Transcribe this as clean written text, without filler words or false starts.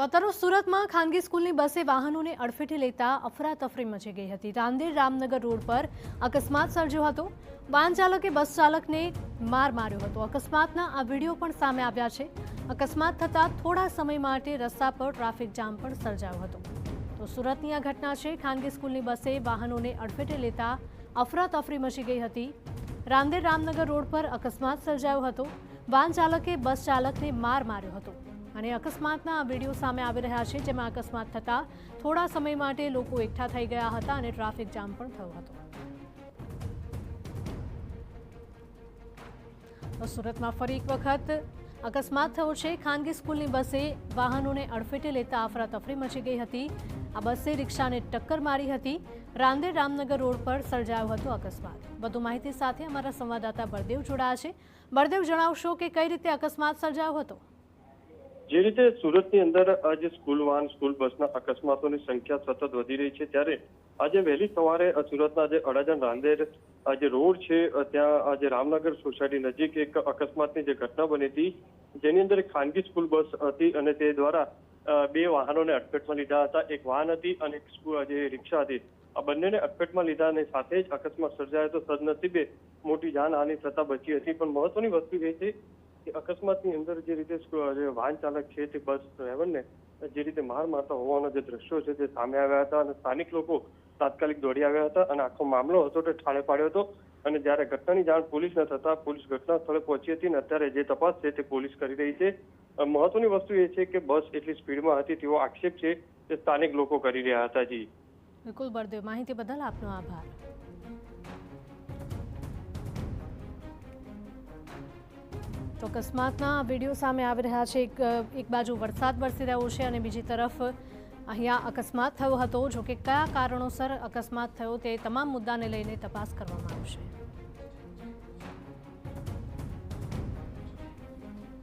તો અત્યારે સુરતમાં ખાનગી સ્કૂલની બસે વાહનોને અડફેટે લેતા અફરાતફરી મચી ગઈ હતી। રાંદેર રામનગર રોડ પર અકસ્માત સર્જ્યો હતો। વાહન ચાલકે બસ ચાલકને માર માર્યો હતો। અકસ્માતના આ વિડીયો પણ સામે આવ્યા છે। અકસ્માત થતાં થોડા સમય માટે રસ્તા પર ટ્રાફિક જામ પણ સર્જાયો હતો। તો સુરતની આ ઘટના છે। ખાનગી સ્કૂલની બસે વાહનોને અડફેટે લેતા અફરાતફરી મચી ગઈ હતી। રાંદેર રામનગર રોડ પર અકસ્માત સર્જાયો હતો। વાહન ચાલકે બસ ચાલકને માર માર્યો હતો અને અકસ્માતના આ વિડીયો સામે આવી રહ્યા છે, જેમાં અકસ્માત થતાં થોડા સમય માટે લોકો એકઠા થઈ ગયા હતા અને ટ્રાફિક જામ પણ થયો હતો। તો સુરતમાં ફરી એક વખત અકસ્માત થયો છે। ખાનગી સ્કૂલની બસે વાહનોને અડફેટે લેતા અફરાતફરી મચી ગઈ હતી। આ બસે રિક્ષાને ટક્કર મારી હતી। રાંદેર રામનગર રોડ પર સર્જાયો હતો અકસ્માત। વધુ માહિતી સાથે અમારા સંવાદદાતા બળદેવ જોડાયા છે। બળદેવ, જણાવશો કે કઈ રીતે અકસ્માત સર્જાયો હતો? જે રીતે સુરતની અંદર આજે સ્કૂલ વાન સ્કૂલ બસના અકસ્માતોની સંખ્યા સતત વધી રહી છે, ત્યારે આજે વહેલી સવારે સુરતના જે અડાજણ રાંદેર જે રોડ છે ત્યાં આજે રામનગર સોસાયટી નજીક એક અકસ્માતની જે ઘટના બની હતી, જેની અંદર એક ખાનગી સ્કૂલ બસ હતી અને તે દ્વારા બે વાહનોને અડફેટમાં લીધા હતા। એક વાહન હતી અને એક જે રિક્ષા હતી, આ બંનેને અડફેટમાં લીધા અને સાથે જ અકસ્માત સર્જાયો તો સદનસીબે મોટી જાનહાનિ થતા બચી હતી। પણ મહત્વની વસ્તુ એ છે કે અકસ્માતની અંદર જે રીતે વાહન ચાલક છે તે બસ ડ્રાઈવરને જે રીતે માર મારતા હોવાના જે દ્રશ્યો છે તે સામે આવ્યા હતા અને સ્થાનિક લોકો તાત્કાલિક દોડી આવ્યા હતા અને આખો મામલો હતો તે ઠાણે પાડ્યો હતો। અને જ્યારે ઘટનાની જાણ પોલીસને થતા પોલીસ ઘટના સ્થળે પહોંચી હતી અને અત્યારે જે તપાસ છે તે પોલીસ કરી રહી છે। મહત્વની વસ્તુ એ છે કે બસ એટલી સ્પીડમાં હતી તેવો આક્ષેપ છે તે સ્થાનિક લોકો કરી રહ્યા હતા। જી બિલકુલ બળદેવ, માહિતી બદલ આપનો આભાર। તો અકસ્માતના વિડીયો સામે આવી રહ્યા છે। એક બાજુ વરસાદ વરસી રહ્યો છે અને બીજી તરફ અહીંયા અકસ્માત થયો હતો। જો કે કયા કારણોસર અકસ્માત થયો તે તમામ મુદ્દાને લઈને તપાસ કરવામાં આવશે।